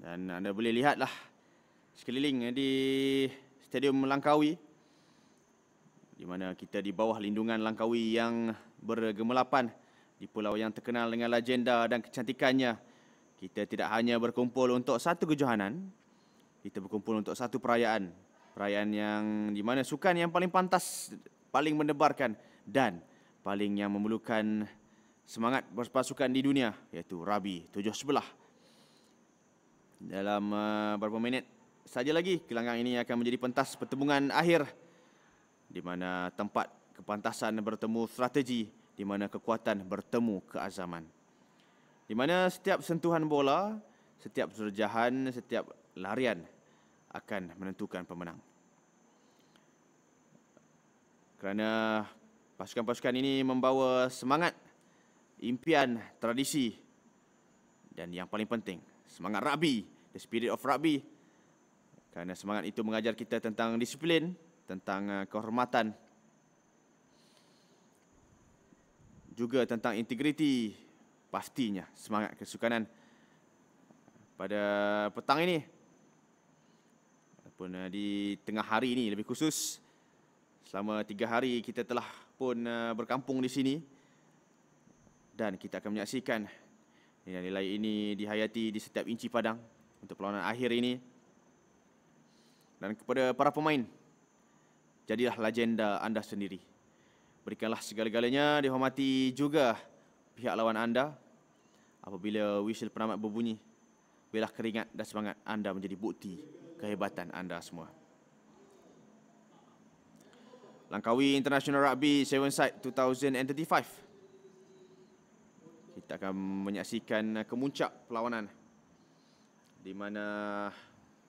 Dan anda boleh lihatlah sekeliling di Stadium Langkawi, di mana kita di bawah lindungan Langkawi yang bergemelapan di pulau yang terkenal dengan legenda dan kecantikannya. Kita tidak hanya berkumpul untuk satu kejohanan, kita berkumpul untuk satu perayaan. Perayaan yang di mana sukan yang paling pantas, paling mendebarkan dan paling yang memerlukan semangat berpasukan di dunia, iaitu rugby 7 sebelah. Dalam beberapa minit saja lagi, gelanggang ini akan menjadi pentas pertembungan akhir, di mana tempat kepantasan bertemu strategi, di mana kekuatan bertemu keazaman. Di mana setiap sentuhan bola, setiap serjahan, setiap larian akan menentukan pemenang. Kerana pasukan-pasukan ini membawa semangat, impian, tradisi dan yang paling penting, semangat rugby, the spirit of rugby. Kerana semangat itu mengajar kita tentang disiplin, tentang kehormatan, juga tentang integriti, pastinya semangat kesukanan. Pada petang ini, ataupun di tengah hari ini lebih khusus, selama 3 hari kita telah pun berkampung di sini, dan kita akan menyaksikan nilai-nilai ini dihayati di setiap inci padang untuk perlawanan akhir ini. Dan kepada para pemain, jadilah legenda anda sendiri. Berikanlah segala-galanya, dihormati juga pihak lawan anda. Apabila whistle penamat berbunyi, biarlah keringat dan semangat anda menjadi bukti kehebatan anda semua. Langkawi International Rugby Sevenside 2035. Kita akan menyaksikan kemuncak perlawanan, di mana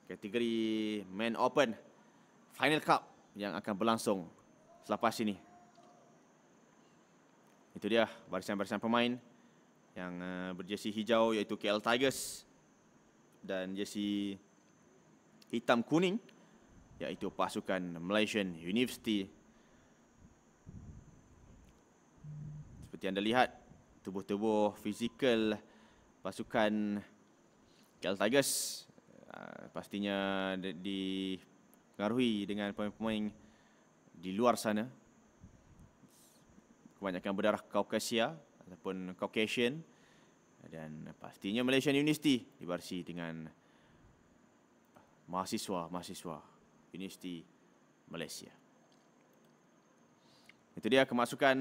kategori Men Open Final Cup yang akan berlangsung selepas ini. Itu dia barisan-barisan pemain yang berjersey hijau, iaitu KL Tigers, dan jersey hitam kuning, iaitu pasukan Malaysian University. Seperti anda lihat, tubuh-tubuh fizikal pasukan KL Tigers pastinya dipengaruhi dengan pemain-pemain di luar sana. Kebanyakan berdarah Caucasia ataupun Caucasian, dan pastinya Malaysian University diwarisi dengan mahasiswa Universiti Malaysia. Itu dia kemasukan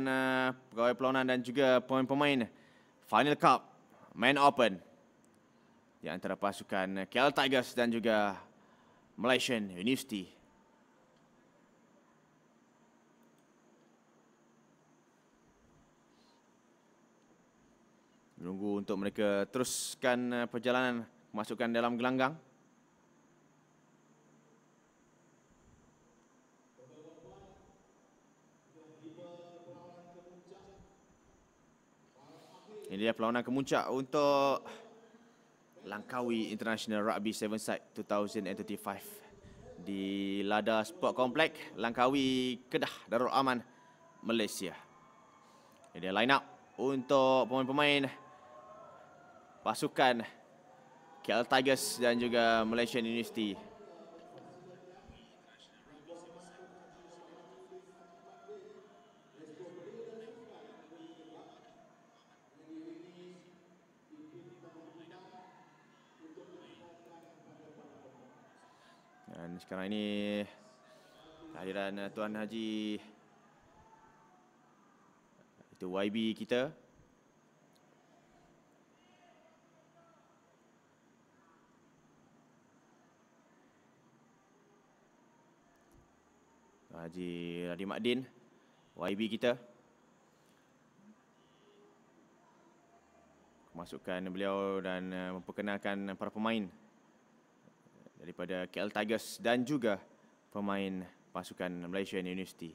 pegawai perlawanan dan juga pemain-pemain Final Cup Men Open di antara pasukan KL Tigers dan juga Malaysian University. Menunggu untuk mereka teruskan perjalanan masukkan dalam gelanggang. Ini dia perlawanan kemuncak untuk Langkawi International Rugby Sevenside 2035 di Lada Sport Complex, Langkawi, Kedah, Darul Aman, Malaysia. Ini dia line up untuk pemain-pemain pasukan KL Tigers dan juga Malaysian University. Dan sekarang ini kehadiran Tuan Haji, itu YB kita, Haji Radhi Makdin, YB kita. Masukkan beliau dan memperkenalkan para pemain daripada KL Tigers dan juga pemain pasukan Malaysian University.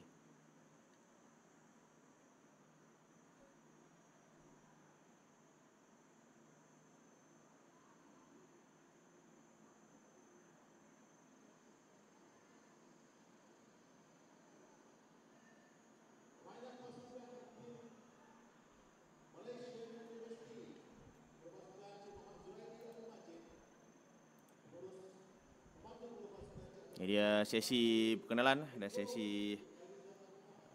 Ini dia sesi perkenalan dan sesi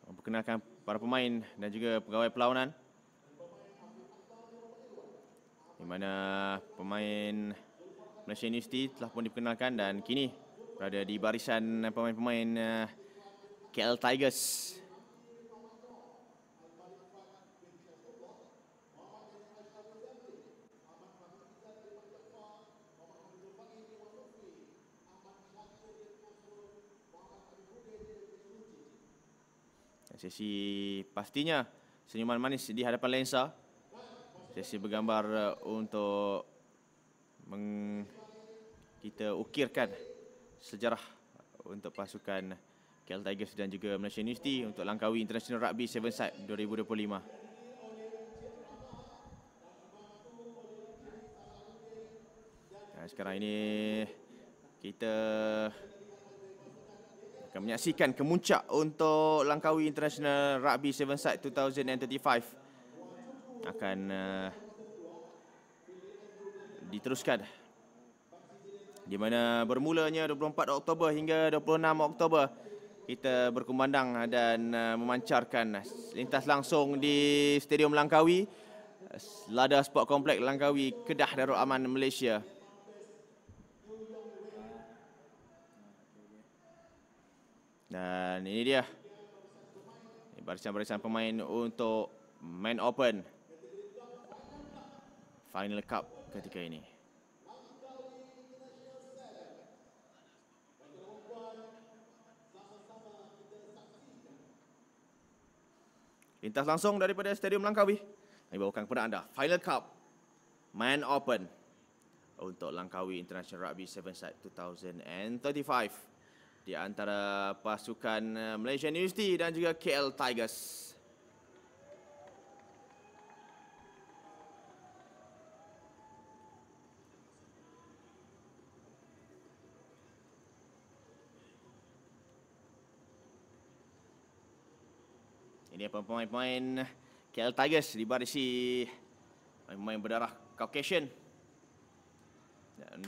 memperkenalkan para pemain dan juga pegawai perlawanan, di mana pemain Malaysia University telah pun diperkenalkan dan kini berada di barisan pemain-pemain KL Tigers. Sesi pastinya senyuman manis di hadapan lensa. Sesi bergambar untuk kita ukirkan sejarah untuk pasukan KL Tigers dan juga Malaysia University untuk Langkawi International Rugby Sevenside 2025. Dan sekarang ini kita akan menyaksikan kemuncak untuk Langkawi International Rugby Sevenside 2035 akan diteruskan, di mana bermulanya 24 Oktober hingga 26 Oktober kita berkumandang dan memancarkan lintas langsung di Stadium Langkawi, Lada Sport Complex Langkawi, Kedah Darul Aman, Malaysia. Dan ini dia barisan-barisan pemain untuk Main Open Final Cup ketika ini. Lintas langsung daripada Stadium Langkawi, kami bawakan kepada anda Final Cup Main Open untuk Langkawi International Rugby Sevenside 2035 di antara pasukan Malaysia University dan juga KL Tigers. Ini pemain-pemain KL Tigers dibarisi pemain berdarah Caucasian dan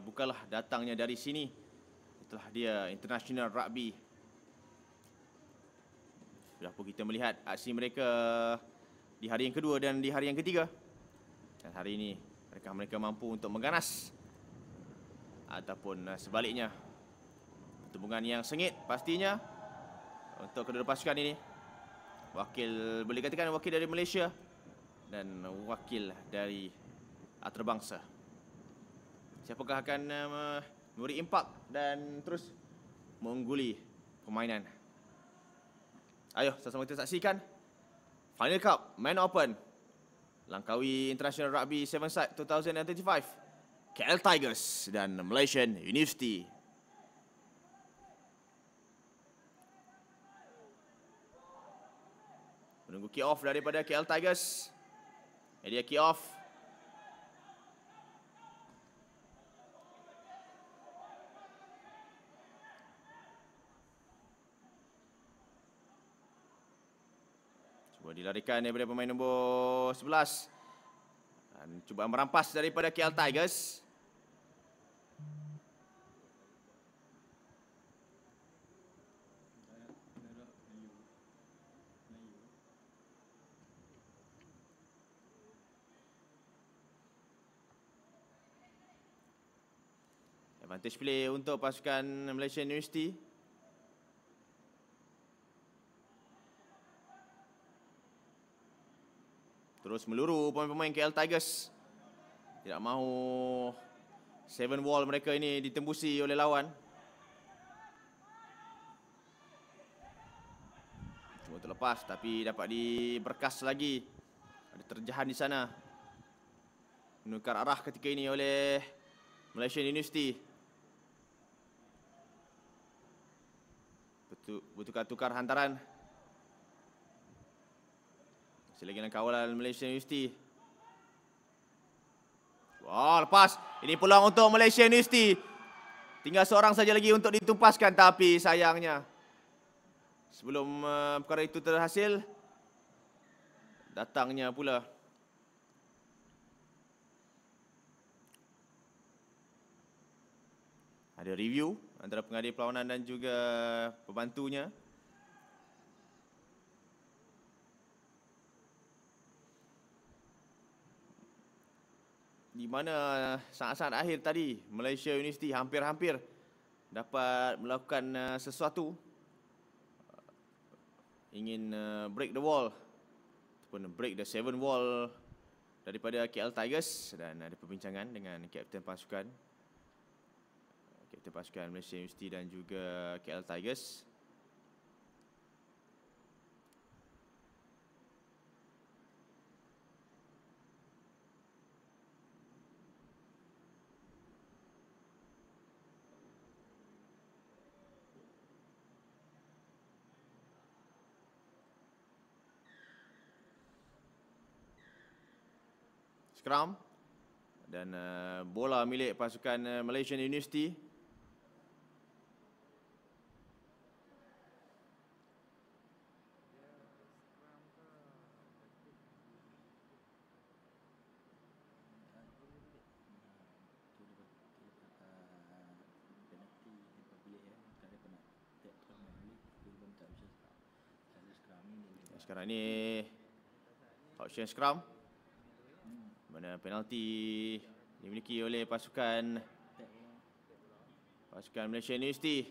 bukanlah datangnya dari sini. Itulah dia International Rugby. Sudah pun kita melihat aksi mereka di hari yang kedua dan di hari yang ketiga. Dan hari ini mereka mampu untuk mengganas ataupun sebaliknya. Pertembungan yang sengit pastinya untuk kedua pasukan ini. Boleh katakan wakil dari Malaysia dan wakil dari antarabangsa. Siapakah akan memberi impak dan terus mengungguli permainan? Ayo sama-sama kita saksikan Final Cup Main Open Langkawi International Rugby Sevenside 2035 KL Tigers dan Malaysian University. Menunggu kick off daripada KL Tigers. Ini dia kick off. Cuba dilarikan daripada pemain nombor 11. Dan cuba merampas daripada KL Tigers. Advantage play untuk pasukan Malaysia University. Terus meluru pemain-pemain KL Tigers. Tidak mahu 7 wall mereka ini ditembusi oleh lawan. Cuma terlepas tapi dapat diberkas lagi. Ada terjahan di sana. Menukar arah ketika ini oleh Malaysian University. Bertukar-tukar hantaran. Masih lagi dalam kawalan Malaysia University. Wah, lepas. Ini peluang untuk Malaysia University. Tinggal seorang saja lagi untuk ditumpaskan, tapi sayangnya sebelum perkara itu terhasil, datangnya pula Ada review antara pengadil perlawanan dan juga pembantunya. Di mana saat-saat akhir tadi Malaysia University hampir-hampir dapat melakukan sesuatu, ingin break the wall ataupun break the 7 wall daripada KL Tigers, dan ada perbincangan dengan Kapten pasukan Malaysia University dan juga KL Tigers. Scrum dan bola milik pasukan Malaysian University. Sekarang ini option scrum, mana penalti dimiliki oleh pasukan Malaysia University.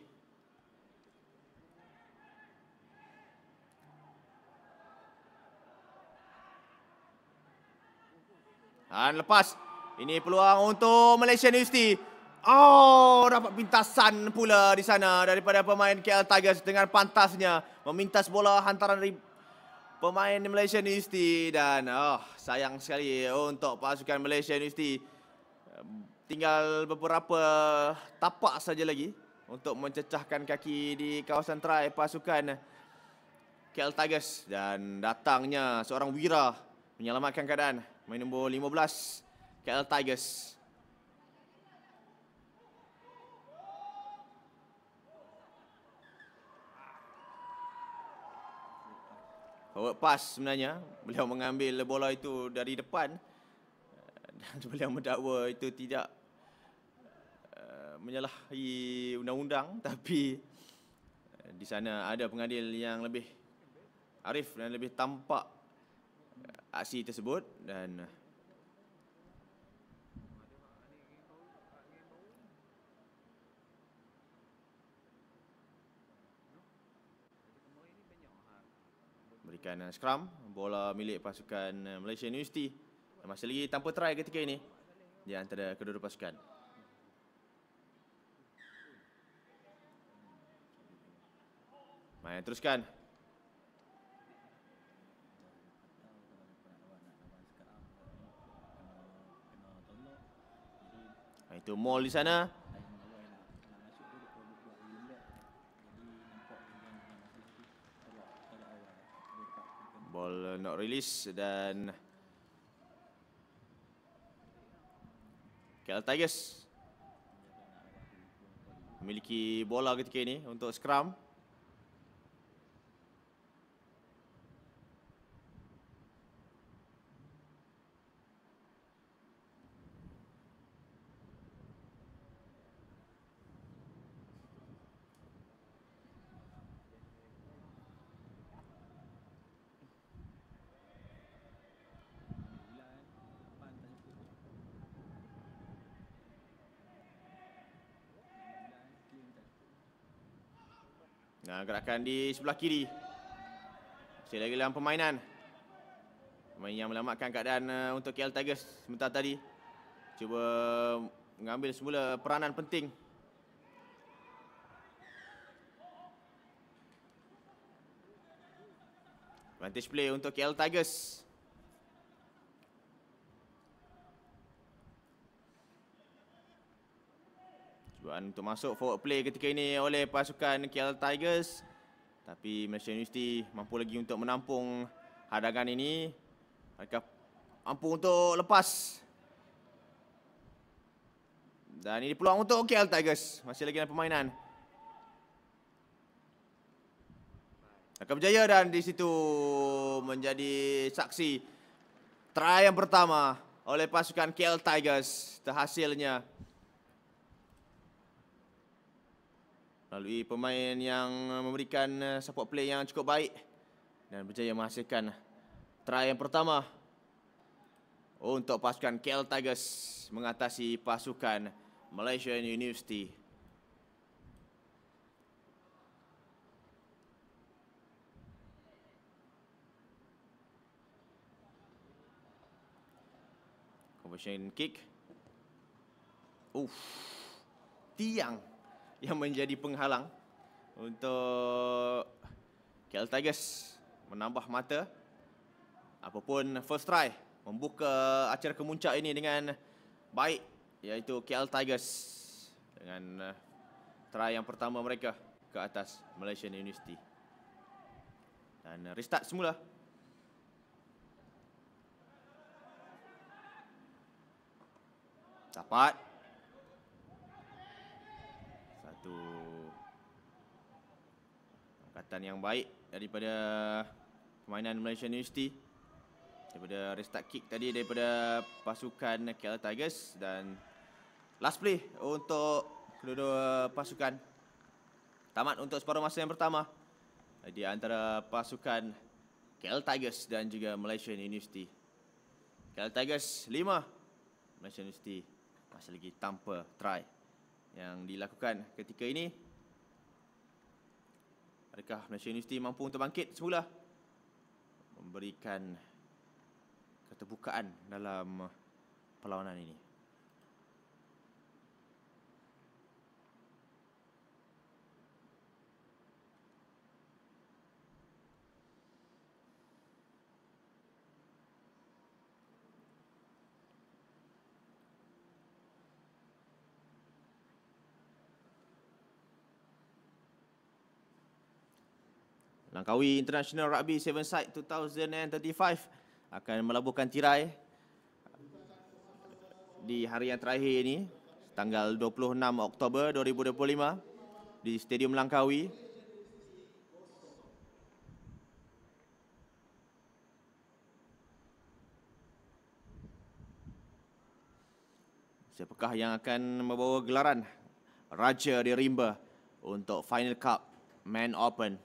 Dan lepas, ini peluang untuk Malaysia University. Oh, dapat pintasan pula di sana daripada pemain KL Tigers dengan pantasnya memintas bola hantaran dari pemain Malaysia University, dan sayang sekali untuk pasukan Malaysia University. Tinggal beberapa tapak saja lagi untuk mencecahkan kaki di kawasan try pasukan KL Tigers, dan datangnya seorang Wira menyelamatkan keadaan, main nombor 15 KL Tigers. Forward pass sebenarnya, beliau mengambil bola itu dari depan dan beliau mendakwa itu tidak menyalahi undang-undang, tapi di sana ada pengadil yang lebih arif dan lebih tampak aksi tersebut, dan berikan scrum, bola milik pasukan Malaysia University. Masih lagi tanpa try ketika ini di antara kedua-dua pasukan. Main teruskan. Itu Mall di sana. Ball not release, dan KL Tigers memiliki bola ketika ini untuk scrum. Nah, gerakan di sebelah kiri. Masih lagi dalam permainan. Pemain yang melamatkan keadaan untuk KL Tigers sebentar tadi. Cuba mengambil semula peranan penting. Advantage play untuk KL Tigers. Cubaan untuk masuk forward play ketika ini oleh pasukan KL Tigers, tapi Malaysia University mampu lagi untuk menampung hadangan ini. Mereka mampu untuk lepas. Dan ini peluang untuk KL Tigers. Masih lagi dalam permainan. Akan berjaya, dan di situ menjadi saksi try yang pertama oleh pasukan KL Tigers. Terhasilnya melalui pemain yang memberikan support play yang cukup baik dan berjaya menghasilkan try yang pertama untuk pasukan KL Tigers mengatasi pasukan Malaysian University. Conversion kick. Tiang yang menjadi penghalang untuk KL Tigers menambah mata. Apapun first try membuka acara kemuncak ini dengan baik, iaitu KL Tigers dengan try yang pertama mereka ke atas Malaysian University. Dan restart semula. Dapat satu angkatan yang baik daripada permainan Malaysian University, daripada restart kick tadi daripada pasukan KL Tigers. Dan last play untuk kedua-dua pasukan. Tamat untuk separuh masa yang pertama di antara pasukan KL Tigers dan juga Malaysian University. KL Tigers 5, Malaysian University masih lagi tanpa try yang dilakukan ketika ini. Adakah Malaysian University mampu untuk bangkit semula, memberikan keterbukaan dalam perlawanan ini? Langkawi International Rugby 7-Side 2035 akan melabuhkan tirai di hari yang terakhir ini, tanggal 26 Oktober 2025 di Stadium Langkawi. Siapakah yang akan membawa gelaran Raja di Rimba untuk Final Cup Man Open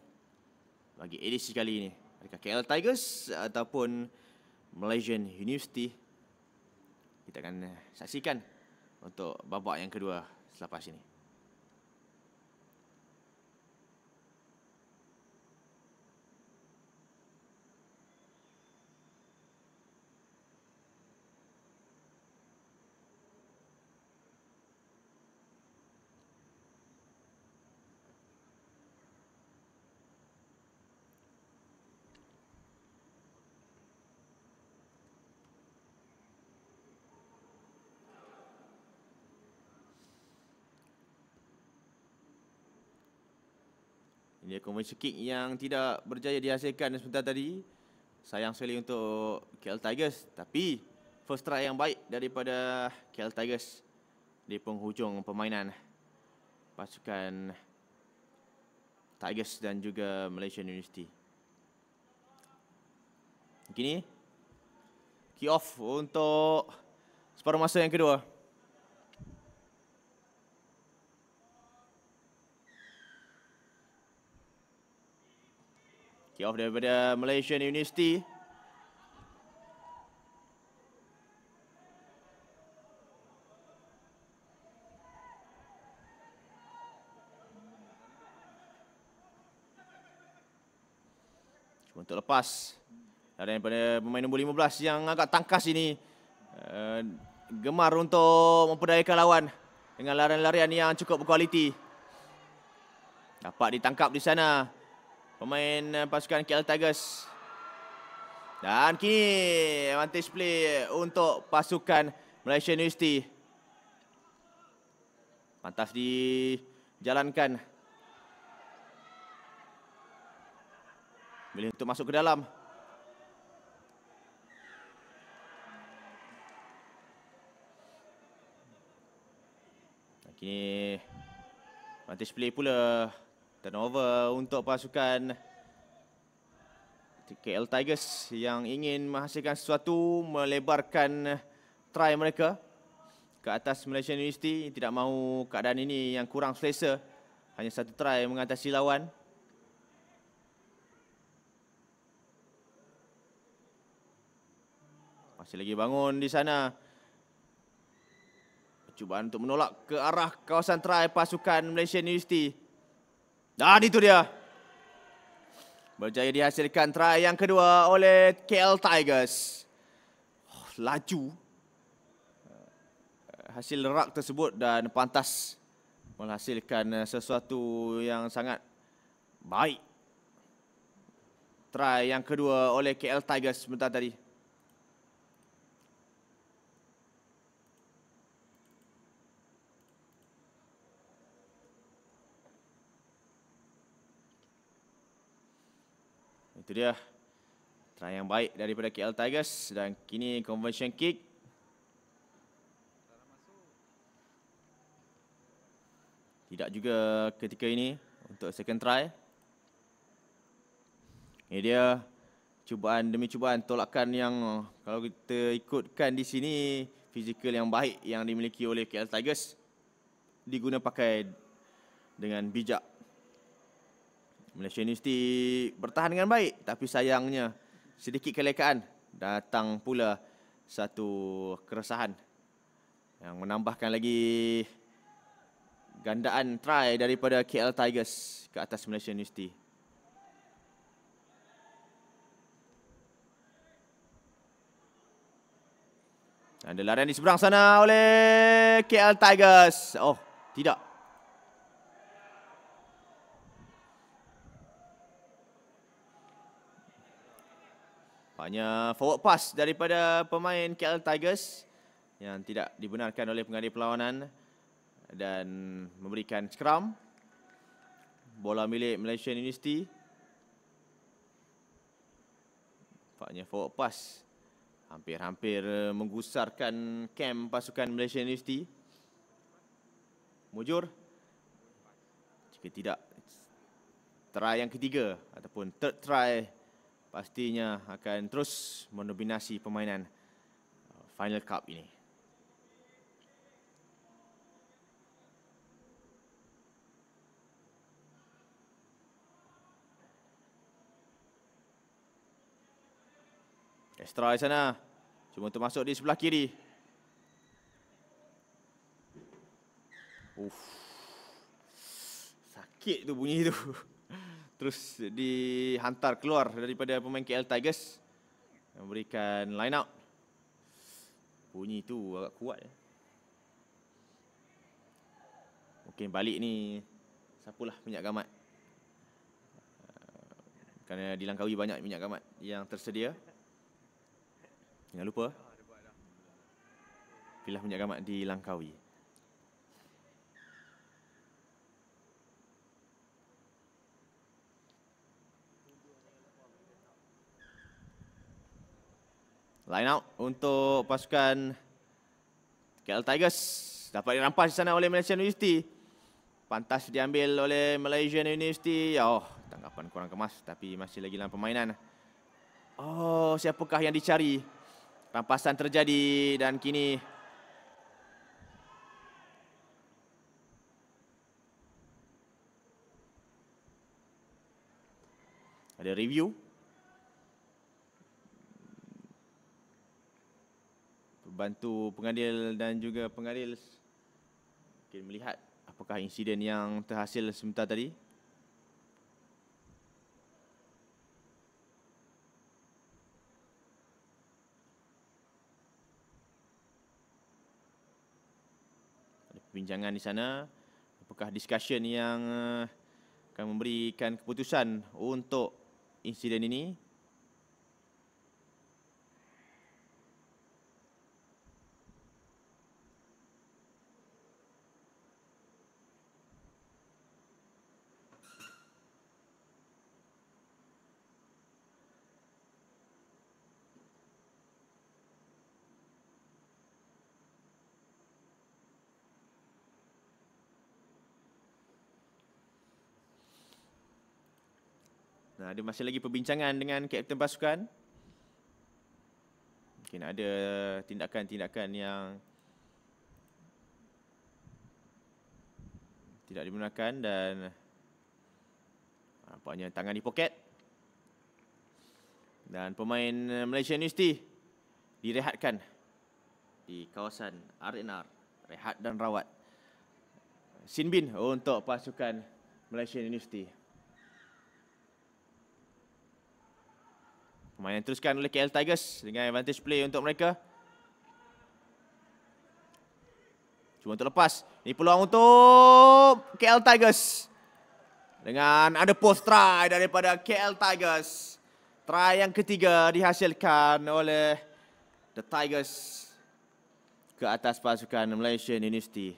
bagi edisi kali ini? Adakah KL Tigers ataupun Malaysian University? Kita akan saksikan untuk babak yang kedua selepas ini. Ini conversion kick yang tidak berjaya dihasilkan sebentar tadi. Sayang sekali untuk KL Tigers. Tapi first try yang baik daripada KL Tigers di penghujung permainan pasukan Tigers dan juga Malaysian University. Kini kick off untuk separuh masa yang kedua. Kick off daripada Malaysian University. Cuma untuk lepas daripada pemain nombor 15 yang agak tangkas ini. Gemar untuk memperdayakan lawan dengan larian-larian yang cukup berkualiti. Dapat ditangkap di sana pemain pasukan KL Tigers. Dan kini advantage play untuk pasukan Malaysian University. Pantas dijalankan. Boleh untuk masuk ke dalam. Dan kini advantage play pula. Turnover untuk pasukan KL Tigers yang ingin menghasilkan sesuatu, melebarkan try mereka ke atas Malaysian University. Tidak mahu keadaan ini yang kurang selesa hanya satu try mengatasi lawan. Masih lagi bangun di sana. Cubaan untuk menolak ke arah kawasan try pasukan Malaysian University. Dan itu dia. Berjaya dihasilkan try yang kedua oleh KL Tigers. Laju hasil rak tersebut dan pantas menghasilkan sesuatu yang sangat baik. Try yang kedua oleh KL Tigers sebentar tadi. Itu dia. Try yang baik daripada KL Tigers dan kini conversion kick. Tidak juga ketika ini untuk second try. Ini dia cubaan demi cubaan, tolakan yang kalau kita ikutkan di sini fizikal yang baik yang dimiliki oleh KL Tigers diguna pakai dengan bijak. Malaysia University bertahan dengan baik, tapi sayangnya sedikit kelekaan, datang pula satu keresahan yang menambahkan lagi gandaan try daripada KL Tigers ke atas Malaysia University. Ada larian di seberang sana oleh KL Tigers. Oh, tidak. Hanya forward pass daripada pemain KL Tigers yang tidak dibenarkan oleh pengadil perlawanan dan memberikan scrum. Bola milik Malaysian University. Nampaknya forward pass hampir-hampir menggusarkan kem pasukan Malaysian University. Mujur. Jika tidak, try yang ketiga ataupun third try pastinya akan terus mendominasi permainan Final Cup ini. Extra di sana. Cuma untuk masuk di sebelah kiri. Sakit tu bunyi tu. Terus dihantar keluar daripada pemain KL Tigers. Memberikan line out. Bunyi tu agak kuat. Mungkin balik ni sapulah minyak gamat. Kerana di Langkawi banyak minyak gamat yang tersedia. Jangan lupa pilih minyak gamat di Langkawi. Line out untuk pasukan KL Tigers. Dapat dirampas di sana oleh Malaysian University. Pantas diambil oleh Malaysian University. Oh, tanggapan kurang kemas tapi masih lagi dalam permainan. Oh, siapakah yang dicari? Rampasan terjadi dan kini ada review. Bantu pengadil dan juga pengadil mungkin melihat apakah insiden yang terhasil sebentar tadi. Ada perbincangan di sana. Apakah discussion yang akan memberikan keputusan untuk insiden ini? Nah, ada masih lagi perbincangan dengan kapten pasukan. Mungkin ada tindakan-tindakan yang tidak digunakan dan nampaknya tangan di poket. Dan pemain Malaysia University direhatkan di kawasan R&R, rehat dan rawat. Sin bin untuk pasukan Malaysia University. Permainan teruskan oleh KL Tigers dengan advantage play untuk mereka. Cuma untuk lepas. Ini peluang untuk KL Tigers. Dengan ada post try daripada KL Tigers. Try yang ketiga dihasilkan oleh The Tigers ke atas pasukan Malaysian University.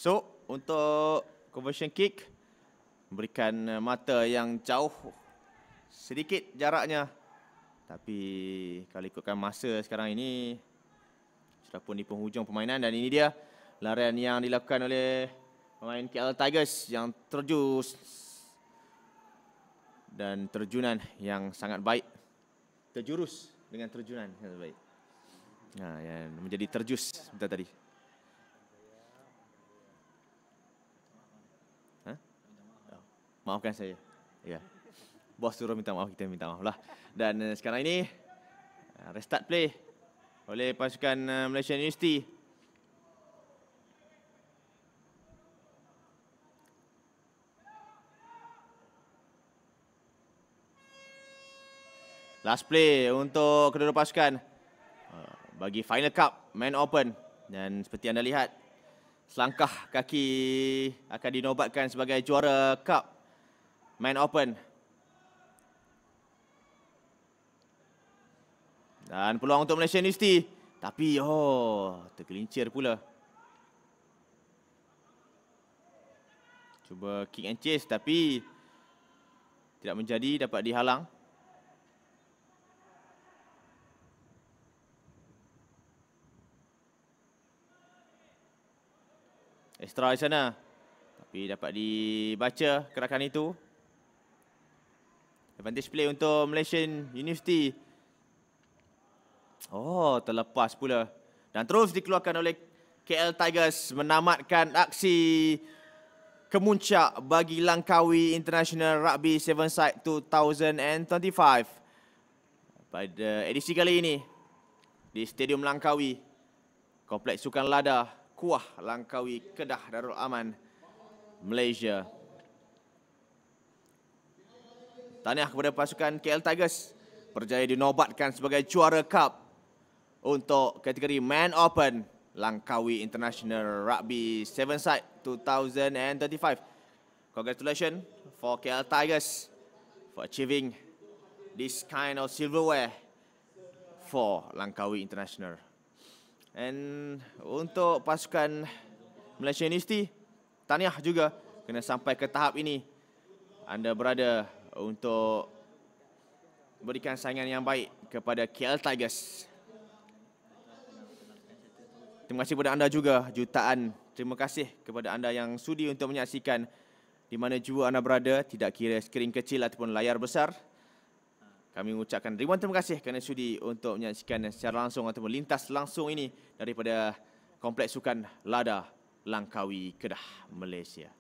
Masuk untuk conversion kick. Memberikan mata yang jauh. Sedikit jaraknya. Tapi kalau ikutkan masa sekarang ini, sudah pun di penghujung permainan. Dan ini dia larian yang dilakukan oleh pemain KL Tigers yang terjus. Dan terjunan yang sangat baik. Terjurus dengan terjunan yang sangat baik. Yang menjadi terjus sebentar tadi. Maafkan saya. Ya. Bos suruh minta maaf, kita minta maaf lah. Dan sekarang ini restart play oleh pasukan Malaysia University. Last play untuk kedua-dua pasukan bagi Final Cup Main Open. Dan seperti anda lihat, selangkah kaki akan dinobatkan sebagai juara Cup Main Open. Dan peluang untuk Malaysia University. Tapi, tergelincir pula. Cuba kick and chase tapi tidak menjadi, dapat dihalang. Extra di sana. Tapi dapat dibaca gerakan itu. Advantage play untuk Malaysian University. Terlepas pula. Dan terus dikeluarkan oleh KL Tigers menamatkan aksi kemuncak bagi Langkawi International Rugby 7-Side 2025. Pada edisi kali ini di Stadium Langkawi, Kompleks Sukan Lada, Kuah Langkawi, Kedah, Darul Aman, Malaysia. Tahniah kepada pasukan KL Tigers berjaya dinobatkan sebagai juara Cup untuk kategori Man Open Langkawi International Rugby 7-Side 2025. Congratulations for KL Tigers for achieving this kind of silverware for Langkawi International. And untuk pasukan Malaysia University, tahniah juga kena sampai ke tahap ini. Anda berada untuk berikan saingan yang baik kepada KL Tigers. Terima kasih kepada anda juga, jutaan terima kasih kepada anda yang sudi untuk menyaksikan di mana jua anda berada, tidak kira skrin kecil ataupun layar besar. Kami mengucapkan ribuan terima kasih kerana sudi untuk menyaksikan secara langsung ataupun lintas langsung ini daripada Kompleks Sukan Lada, Langkawi, Kedah, Malaysia.